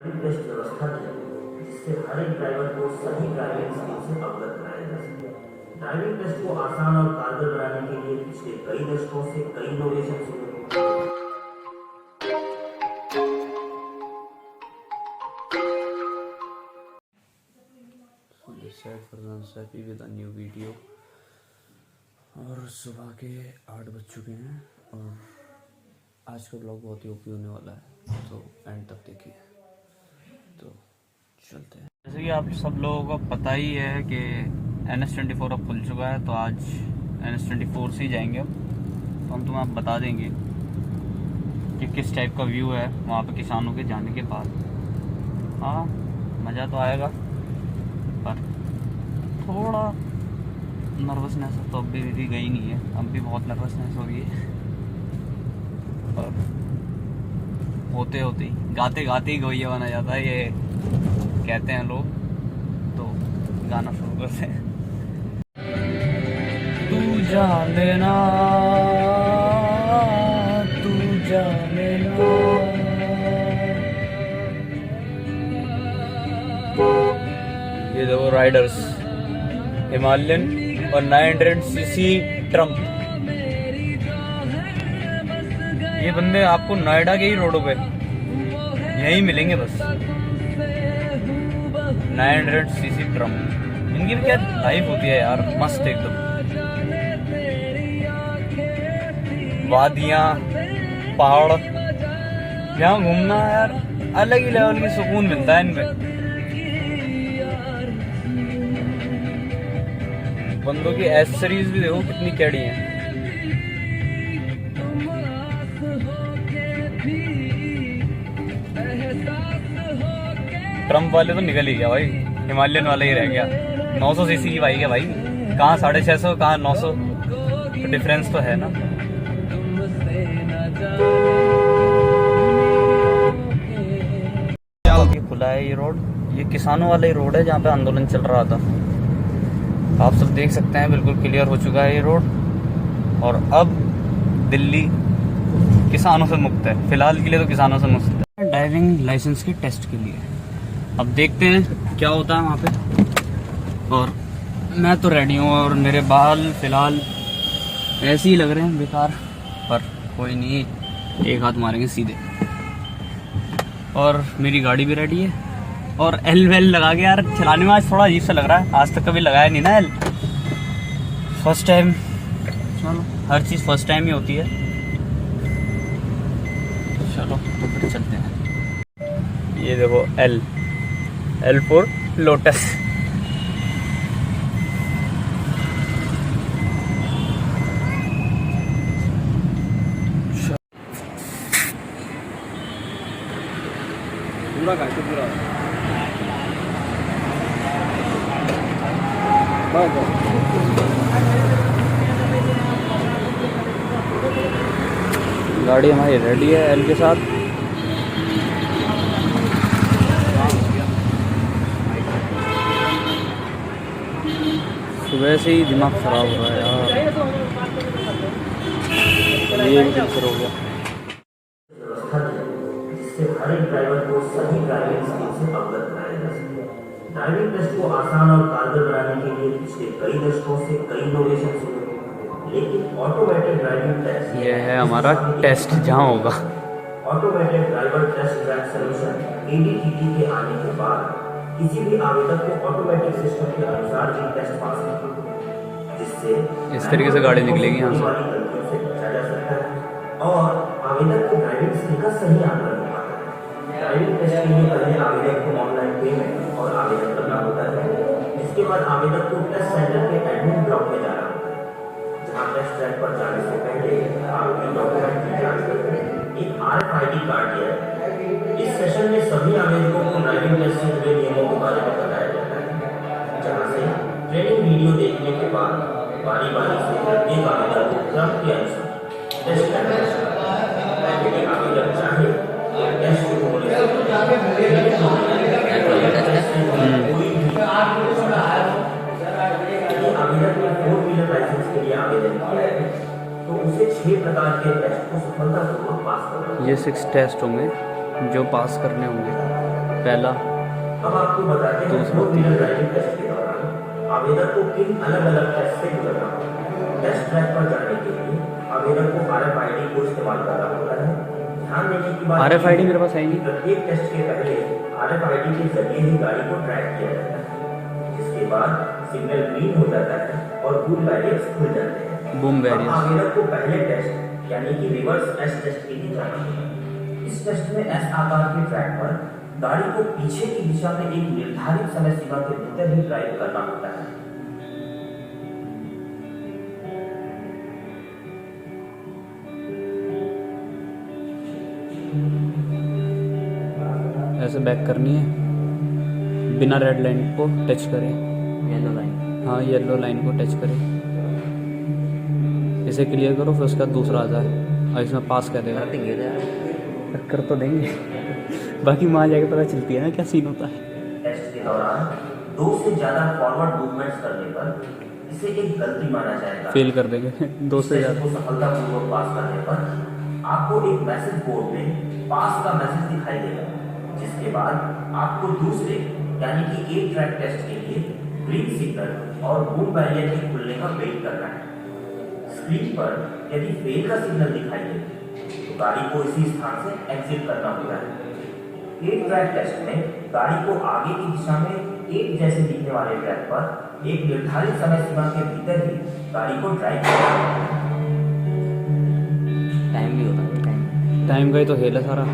Test व्यवस्था की है जिससे हर एक ड्राइवर को सही ड्राइविंग स्किल से अवगत कराया जा सके। ड्राइविंग टेस्ट को आसान और कारगर बनाने के लिए पिछले कई दशकों से कई इनोवेशन हुए। With a new video. और सुबह के 8 बज चुके हैं और आज का ब्लॉग बहुत ही ओपी होने वाला है, तो एंड तक देखिए। तो चलते हैं। जैसे कि आप सब लोगों को पता ही है कि NH24 अब खुल चुका है, तो आज NH24 से ही जाएंगे। अब तो हम तुम्हें आप बता देंगे कि किस टाइप का व्यू है वहाँ पे किसानों के जाने के बाद। हाँ, मज़ा तो आएगा, पर थोड़ा नर्वसनेस तो अभी भी गई नहीं है। अब भी बहुत नर्वसनेस हो रही है, और होते होते ही गाते गाते ही गवैया बना जाता है, ये कहते हैं लोग। तो गाना शुरू करते हैं। तू जा लेना, तू जा लेना, ये देखो राइडर्स, हिमालयन और 900cc ट्रम्प। ये बंदे आपको नोएडा के ही रोडों पे यहीं मिलेंगे बस। 900cc ट्रम्प, इनकी भी क्या लाइफ होती है यार, मस्त एकदम। वादियाँ, पहाड़, यहाँ घूमना यार अलग ही लेवल की सुकून मिलता है इनमें। बंदों की एक्सेसरीज भी देखो कितनी कैडी हैं। ट्रम्प वाले तो निकल ही गया भाई, हिमालयन वाला ही रह गया। 900cc की बाइक है भाई, कहाँ 650, कहाँ 900, तो डिफरेंस तो है ना। खुला है ये रोड, ये किसानों वाला ही रोड है जहाँ पे आंदोलन चल रहा था। आप सब देख सकते हैं, बिल्कुल क्लियर हो चुका है ये रोड, और अब दिल्ली किसानों से मुक्त है। फिलहाल के लिए तो किसानों से मुक्त है। ड्राइविंग लाइसेंस के टेस्ट के लिए अब देखते हैं क्या होता है वहाँ पे। और मैं तो रेडी हूँ, और मेरे बाल फिलहाल ऐसे ही लग रहे हैं बेकार, पर कोई नहीं, एक हाथ मारेंगे सीधे। और मेरी गाड़ी भी रेडी है, और एल वेल लगा के यार चलाने में आज थोड़ा अजीब सा लग रहा है। आज तक कभी लगाया नहीं ना एल, फर्स्ट टाइम। चलो, हर चीज़ फर्स्ट टाइम ही होती है। चलो तो फिर चलते हैं। ये देखो L फॉर लोटस। पूरा काटे पूरा गाड़ी हमारी रेडी है एल के साथ। सुबह से ही दिमाग खराब हो रहा है यार, ये भी कैंसर हो गया। जिससे हर एक ड्राइवर को सही ड्राइविंग स्किल से अवगत कराया जा सके। ड्राइविंग टेस्ट को आसान और कारगर बनाने के लिए पिछले कई दशकों से कई इनोवेशन हुए, लेकिन ऑटोमेटेड ड्राइविंग टेस्ट ये है हमारा टेस्ट जहाँ होगा। Automated driver test track solution ADTT के आने के बाद किसी भी आवेदक को ऑटोमेटिक सिस्टम के अनुसार ही टेस्ट पास करना, जिससे इस तरीके से गाड़ी निकलेगी यहाँ से बचा जा सकता है और आवेदक की ड्राइविंग स्किल का सही आकलन हो पाता है। ड्राइविंग टेस्ट के लिए पहले आवेदक को ऑनलाइन पेमेंट और आवेदन करना होता है, जिसके बाद आवेदक को टेस्ट सेंटर के एडमिन ब्लॉक में जाना होता है, जहाँ टेस्ट ट्रैक पर जाने से पहले आपके डॉक्यूमेंट की जांच करके एक RFID कार्ड दिया है। इस सेशन में सभी आवेदकों को ड्राइविंग टेस्ट से जुड़े नियमों के बारे में बताया जाता है, जहाँ से ट्रेनिंग वीडियो देखने के बाद बारी बारी से प्रत्येक आवेदक को क्रम के अनुसार टेस्ट करना होता है। यदि आवेदक चाहे टेस्ट होने से कोई भी आवेदक ने 4-व्हीलर लाइसेंस के लिए आवेदन किया है तो उसे 6 प्रकार के टेस्ट को सफलतापूर्वक पास करना। ये 6 टेस्ट होंगे जो पास करने होंगे। पहला। अब आपको बताते हैं दूसरा, 4 व्हीलर ड्राइविंग टेस्ट के दौरान आवेदक को किन अलग अलग टेस्ट से गुजरना होगा। टेस्ट ट्रैक पर जाने के लिए आवेदक को RFID को इस्तेमाल करना होता है। ध्यान देने की बात RFID मेरे पास है ही नहीं। प्रत्येक टेस्ट के पहले RFID के जरिए ही गाड़ी को ट्रैक किया जाता है, जिसके बाद सिग्नल ग्रीन हो जाता है और बूम बैरियर्स खुल जाते हैं। बूम अब बैरियर्स। आवेदक को पहले टेस्ट यानी कि रिवर्स एस टेस्ट के लिए जाना होगा। इस टेस्ट में एस आकार के ट्रैक पर गाड़ी को पीछे की दिशा में एक निर्धारित समय सीमा के भीतर ही ड्राइव करना होता है। ऐसे बैक करनी है, बिना रेड लाइन को टच करें। Yellow line. हाँ, येलो लाइन को टच करें। इसे क्लियर करो, फिर उसके बाद दूसरा आ जाए और इसमें पास कर देगा। कर देंगे यार। कर तो देंगे बाकी वहाँ जाके पता चलती है ना क्या सीन होता है। टेस्ट के दौरान 2 से ज्यादा फॉरवर्ड मूवमेंट्स करने पर इसे एक गलती माना जाएगा। फेल कर देंगे 2 से टेस्ट ज़्यादा। को सफलतापूर्वक पास करने पर आपको एक मैसेज बोर्ड में पास का मैसेज दिखाई देगा, जिसके बाद आपको दूसरे यानी कि एक ट्रैक टेस्ट के लिए ग्रीन सिग्नल और बूम बैरियर के खुलने का वेट करना है। स्क्रीन पर यदि फेल का सिग्नल दिखाई दे तो गाड़ी को इसी स्थान से एग्जिट करना होता है। एक ट्रैक टेस्ट में गाड़ी को आगे की दिशा में एक जैसे दिखने वाले ट्रैक पर एक निर्धारित समय सीमा के भीतर ही गाड़ी को ड्राइव करना होता है। टाइम भी होता है। टाइम का ही तो खेल है सारा।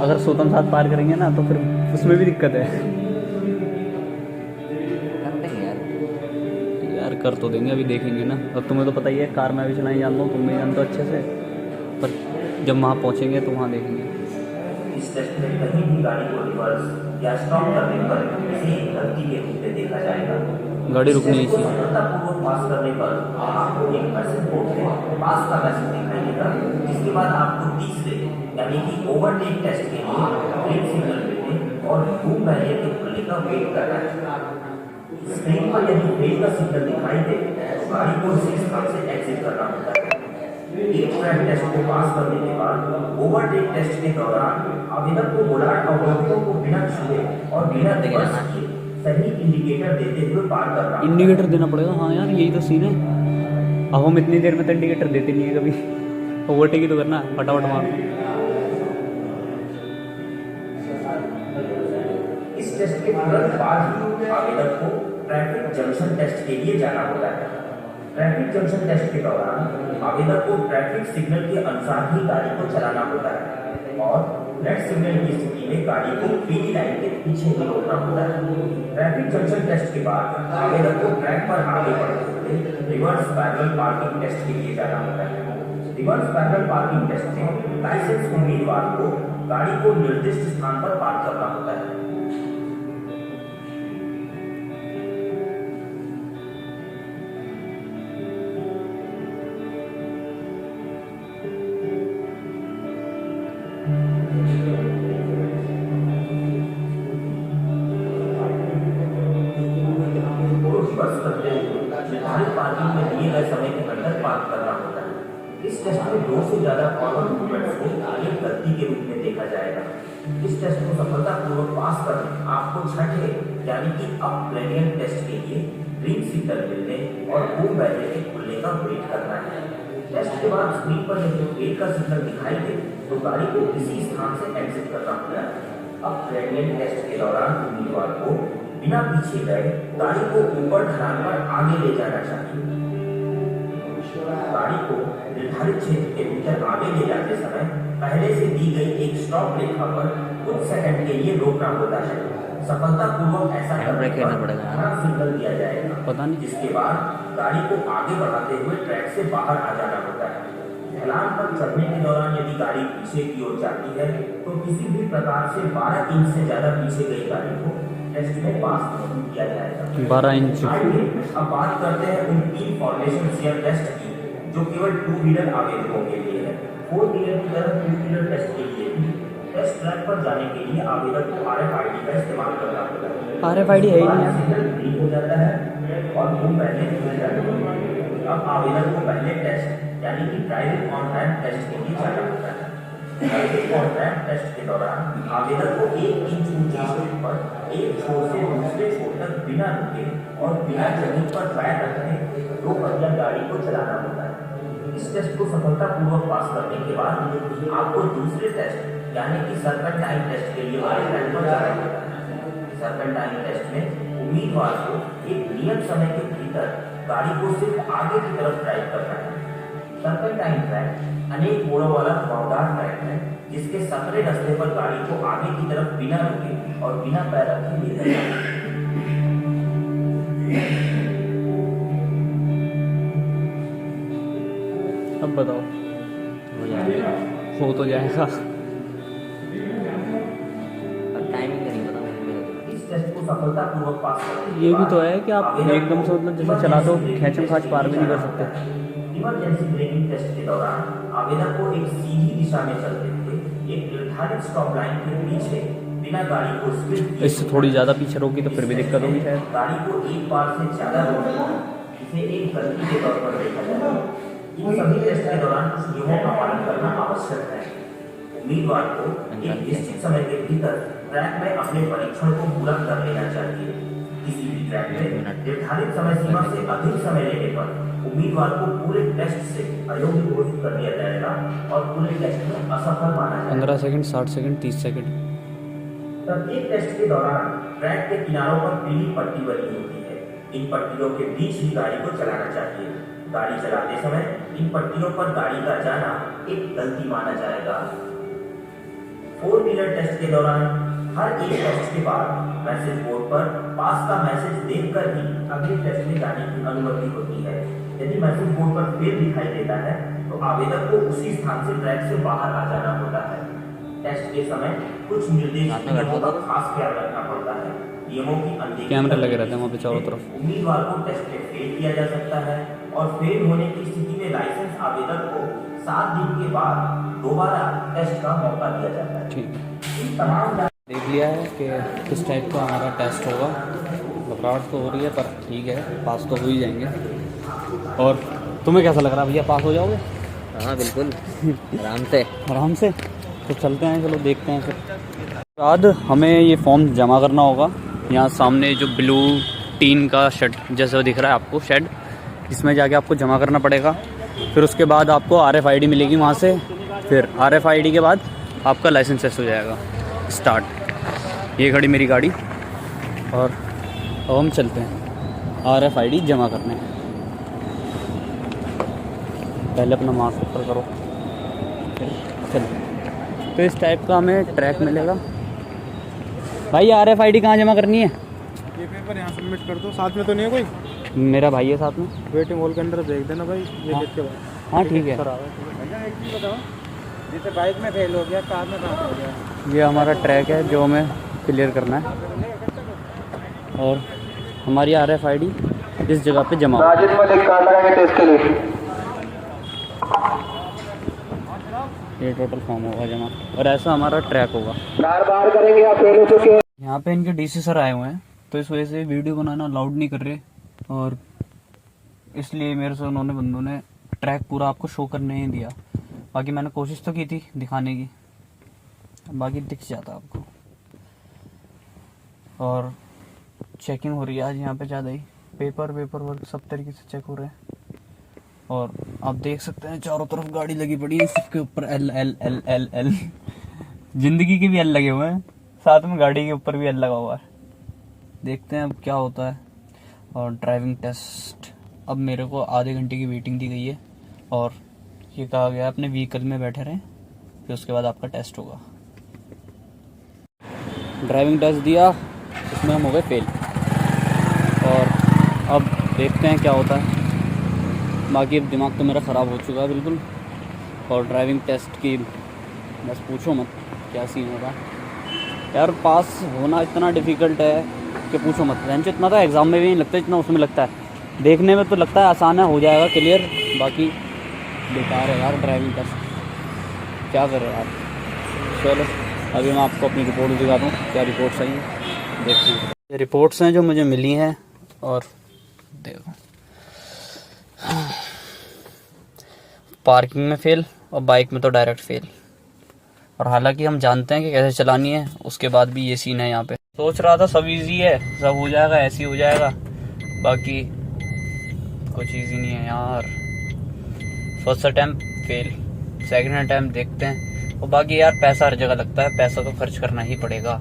अगर सोतम साथ पार करेंगे ना तो फिर उसमें भी दिक्कत है। कर देंगे यार। यार कर तो देंगे, अभी देखेंगे ना। अब तुम्हें तो पता ही है, कार में भी चलाने जानता हूँ, तुम भी जानते हो अच्छे से, पर जब वहाँ पहुँचेंगे तो वहाँ देखेंगे। इस टेस्ट में कहीं भी गाड़ी को रिवर्स या स्टॉप करने पर इसे एक गलती के रूप में देखा जाएगा। गाड़ी रुकनी नहीं चाहिए। सफलतापूर्वक पास करने पर आपको एक मैसेज बोर्ड में पास का मैसेज दिखाई देगा, जिसके बाद आपको तीसरे यानी कि ओवरटेक टेस्ट के लिए ग्रीन सिग्नल मिलने और बूम बैरियर के खुलने का वेट करना है। स्क्रीन पर यदि फेल का सिग्नल दिखाई दे तो गाड़ी को इसी स्थान से एग्जिट करना होता है। एक ट्रैक टेस्ट को पास करने के बाद ओवरटेक टेस्ट के दौरान आवेदक को बुलाट अवरोधकों को बिना छुए और बिना रिवर्स किए सही इंडिकेटर देते हुए पार करना। इंडिकेटर देना पड़ेगा। हाँ यार, यही तो सीन है। अब हम इतनी देर में तो इंडिकेटर देते नहीं है कभी। ओवरटेक ही तो करना है, फटाफट मार। इस टेस्ट के तुरंत बाद ही आवेदक को ट्रैफिक जंक्शन टेस्ट के लिए जाना होता है। ट्रैफिक जंक्शन टेस्ट के दौरान आवेदक को ट्रैफिक सिग्नल के अनुसार ही गाड़ी को चलाना होता है और रेड सिग्नल की स्थिति में गाड़ी को पीली लाइन के पीछे ही रोकना होता है। ट्रैफिक जंक्शन टेस्ट के बाद आवेदक को ट्रैक पर आगे बढ़ते हुए रिवर्स पैरेलल पार्किंग टेस्ट के लिए जाना होता है। रिवर्स पैरेलल पार्किंग टेस्ट में लाइसेंस उम्मीदवार को गाड़ी को निर्दिष्ट स्थान पर पार्क करना होता है। बस करते हुए निर्धारित पार्किंग में दिए गए समय के अंदर पार्क करना होता है। इस टेस्ट में 2 से ज्यादा फॉरवर्ड मूवमेंट्स को एक गलती के रूप में देखा जाएगा। इस टेस्ट को सफलतापूर्वक पास कर आपको छठे यानी कि अप ग्रेडियंट टेस्ट के लिए ग्रीन सिग्नल मिलने और बूम बैरियर के खुलने का वेट करना है। टेस्ट के बाद स्क्रीन पर यदि फेल का सिग्नल दिखाई दे तो गाड़ी को इसी स्थान से एग्जिट करना होता है। अप ग्रेडियंट टेस्ट के दौरान उम्मीदवार को बिना पीछे गए गाड़ी को ऊपर ढलान पर आगे ले जाना चाहिए। गाड़ी को निर्धारित क्षेत्र के भीतर आगे ले जाते समय पहले से दी गई एक स्टॉप रेखा पर कुछ सेकंड के लिए रोकना होता है। सफलतापूर्वक ऐसा करने पर हरा सिग्नल दिया जाएगा, पता नहीं। जिसके बाद गाड़ी को आगे बढ़ाते हुए ट्रैक से बाहर आ जाना होता है। ढलान पर चढ़ने के दौरान यदि गाड़ी पीछे की ओर जाती है तो किसी भी प्रकार से 12 इंच से ज्यादा पीछे गई गाड़ी को टेस्ट में पास नहीं किया जाएगा। 12 इंच। आइए अब बात करते हैं उन 3 फाउंडेशन शियर टेस्ट की जो केवल 2 व्हीलर आवेदकों के लिए है। 4 व्हीलर की तरह 2 व्हीलर टेस्ट के लिए भी टेस्ट ट्रैक पर जाने के लिए आवेदक को RFID का इस्तेमाल करना होता है। RFID है ही नहीं यार। सिग्नल ग्रीन हो जाता है और बूम बैरियर खुल जाता है। अब आवेदक को पहले टेस्ट यानी कि ड्राइविंग ऑन रैंप टेस्ट के लिए जाना होता है। और रैंप टेस्ट के दौरान आवेदक को 1 इंच ऊंची सीट पर एक छोर से दूसरे छोर तक बिना रुके और बिना जमीन पर पैर रखने 2 पहिया गाड़ी को चलाना होता है। इस टेस्ट को सफलतापूर्वक पास करने के बाद आपको दूसरे टेस्ट यानी कि सर्पेंटाइन टेस्ट के लिए वाले ट्रैक पर जाना होता है। सर्पेंटाइन टेस्ट में उम्मीदवार को एक नियत समय के भीतर गाड़ी को सिर्फ आगे की तरफ ड्राइव करना है। सर्पेंटाइन ट्रैक अनेक मोड़ों वाला घुमावदार ट्रैक है जिसके संकरे रास्ते पर गाड़ी को आगे की तरफ बिना रुके और बिना पैर रखे ले जाना है। अब बताओ, हो जाएगा। हो तो जाएगा। अब टाइमिंग का नहीं पता मुझे। इस टेस्ट को सफलतापूर्वक पास करने के ये भी बाद तो है कि आप एकदम से मतलब जैसे चला दो खेचम खाच पार भी नहीं कर सकते। इमरजेंसी ब्रेकिंग टेस्ट के दौरान आवेदक को एक सीधी दिशा में चलते हुए एक निर्धारित स्टॉप लाइन के पीछे बिना गाड़ी को स्पीड इससे थोड़ी ज़्यादा पीछे रोकी तो फिर भी दिक्कत होगी शायद। गाड़ी को एक बार से ज्यादा रोकना इसे एक गलती के तौर पर देखा जाता है। इन सभी टेस्ट के दौरान कुछ नियमों का पालन करना आवश्यक है। उम्मीदवार को एक निश्चित समय के भीतर ट्रैक में अपने परीक्षण को पूरा कर लेना चाहिए। किसी भी ट्रैक में निर्धारित समय सीमा से अधिक समय लेने पर उम्मीदवार को पूरे टेस्ट से अयोग्य घोषित कर दिया जाएगा और पूरे टेस्ट में असफल माना जाएगा। 15 सेकंड, 60 सेकंड, 30 सेकंड। प्रत्येक टेस्ट के दौरान ट्रैक के किनारों पर पीली पट्टी बनी होती है। इन पट्टियों के बीच ही गाड़ी को चलाना चाहिए। गाड़ी चलाते समय इन पट्टियों पर गाड़ी का जाना एक गलती माना जाएगा। 4 व्हीलर टेस्ट के दौरान हर एक टेस्ट के बाद मैसेज बोर्ड पर पास का मैसेज देखकर ही अगले टेस्ट में जाने की अनुमति होती है। यदि मैसेज बोर्ड पर फेल दिखाई देता है तो आवेदक को उसी स्थान से ट्रैक से बाहर आ जाना होता है। टेस्ट के समय कुछ निर्देशों का खास ख्याल रखना पड़ता है। नियमों की अनदेखी कैमरे लगे रहते हैं वहाँ पे चारों तरफ। उम्मीदवार को टेस्ट में फेल किया जा सकता है और फेल होने की स्थिति में लाइसेंस आवेदक को 7 दिन के बाद दोबारा टेस्ट का मौका दिया जाता है। ठीक है, इन तमाम देख लिया है कि किस टाइप का हमारा टेस्ट होगा। घबराहट तो हो रही है पर ठीक है, पास तो हो ही जाएंगे। और तुम्हें कैसा लग रहा है भैया, पास हो जाओगे? हाँ बिल्कुल, आराम से। आराम से। तो चलते हैं, चलो देखते हैं फिर। बाद हमें ये फॉर्म जमा करना होगा। यहाँ सामने जो ब्लू टीन का शेड जैसा दिख रहा है आपको, शेड, इसमें जाके आपको जमा करना पड़ेगा। फिर उसके बाद आपको RFID मिलेगी वहाँ से। फिर RFID के बाद आपका लाइसेंस टेस्ट हो जाएगा स्टार्ट। ये खड़ी मेरी गाड़ी और अब हम चलते हैं RFID जमा करने। पहले अपना मास्क ऊपर करो, फिर चलो। तो इस टाइप का हमें ट्रैक मिलेगा। भाई RFID कहाँ जमा करनी है? ये पेपर यहाँ सबमिट कर दो। साथ में तो नहीं है कोई? मेरा भाई है साथ में। वेटिंग हॉल के अंदर देख देना भाई, ये हाँ। गेट के बाद। हाँ ठीक है। भैया एक चीज़ बताओ, जैसे बाइक में फेल हो गया, कार में कहाँ हो गया? ये हमारा ट्रैक है जो हमें क्लियर करना है और हमारी RFID इस जगह पे जमा होगी। राजेश मलिक कार्ड लगाएंगे टेस्ट के लिए। ये टोटल फॉर्म होगा जमा और ऐसा हमारा ट्रैक होगा। कार बाहर करेंगे या फेल हो चुके हैं? यहाँ पे इनके DC सर आए हुए हैं तो इस वजह से वीडियो बनाना अलाउड नहीं कर रहे और इसलिए मेरे से उन्होंने बंदों ने ट्रैक पूरा आपको शो करने नहीं दिया। बाकी मैंने कोशिश तो की थी दिखाने की, बाकी दिख जाता आपको। और चेकिंग हो रही है आज यहाँ पे ज़्यादा ही, पेपर वर्क सब तरीके से चेक हो रहे हैं। और आप देख सकते हैं चारों तरफ गाड़ी लगी पड़ी है, सबके ऊपर L जिंदगी के भी L लगे हुए हैं, साथ में गाड़ी के ऊपर भी L लगा हुआ है। देखते हैं अब क्या होता है। और ड्राइविंग टेस्ट, अब मेरे को आधे घंटे की वेटिंग दी गई है और ये कहा गया है अपने व्हीकल में बैठे रहें, फिर उसके बाद आपका टेस्ट होगा। ड्राइविंग टेस्ट दिया, इसमें हम हो गए फेल और अब देखते हैं क्या होता है। बाकी अब दिमाग तो मेरा ख़राब हो चुका है बिल्कुल। और ड्राइविंग टेस्ट की बस पूछो मत क्या सीन होगा यार। पास होना इतना डिफ़िकल्ट है कि पूछो मत। लंच इतना तो एग्ज़ाम में भी नहीं लगता जितना उसमें लगता है। देखने में तो लगता है आसान है, हो जाएगा क्लियर, बाकी बेकार है यार ड्राइविंग टेस्ट। क्या करें यार। चलो अभी मैं आपको अपनी रिपोर्ट दिखाता हूँ, क्या रिपोर्ट्स आई हैं देखते हैं। ये रिपोर्ट्स हैं जो मुझे मिली हैं और देखो, पार्किंग में फेल और बाइक में तो डायरेक्ट फेल। और हालांकि हम जानते हैं कि कैसे चलानी है, उसके बाद भी ये सीन है यहाँ पे। सोच रहा था सब इजी है, सब हो जाएगा, ऐसे ही हो जाएगा, बाकी कुछ इजी नहीं है यार। First attempt fail, second attempt देखते हैं। और बाकी यार पैसा हर जगह लगता है, पैसा तो खर्च करना ही पड़ेगा।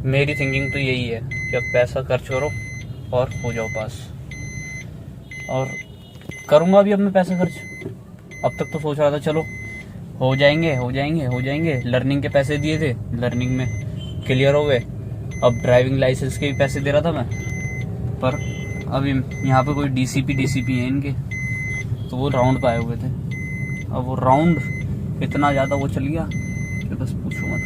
मेरी थिंकिंग तो यही है कि अब पैसा खर्च करो और हो जाओ पास। और करूँगा भी अब मैं पैसा खर्च। अब तक तो सोच रहा था चलो हो जाएंगे। लर्निंग के पैसे दिए थे, लर्निंग में क्लियर हो गए। अब ड्राइविंग लाइसेंस के भी पैसे दे रहा था मैं, पर अभी यहाँ पे कोई डीसीपी है इनके, तो वो राउंड पे आए हुए थे। अब वो राउंड इतना ज़्यादा वो चल गया कि बस पूछो मत।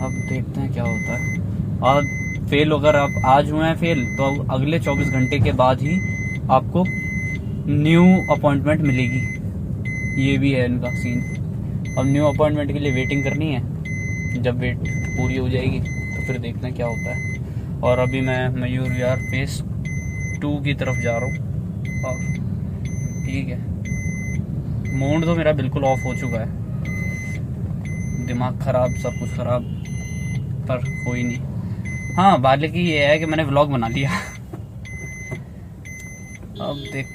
अब देखते हैं क्या होता है। और फेल अगर आप आज हुए हैं फेल, तो अब अगले 24 घंटे के बाद ही आपको न्यू अपॉइंटमेंट मिलेगी। ये भी है इनका सीन। अब न्यू अपॉइंटमेंट के लिए वेटिंग करनी है। जब वेट पूरी हो जाएगी तो फिर देखना क्या होता है। और अभी मैं मयूर विहार फेज 2 की तरफ जा रहा हूँ। और ठीक है, मूड तो मेरा बिल्कुल ऑफ हो चुका है, दिमाग खराब, सब कुछ खराब, पर कोई नहीं। हाँ, बाकी ये है कि मैंने व्लॉग बना लिया। अब देख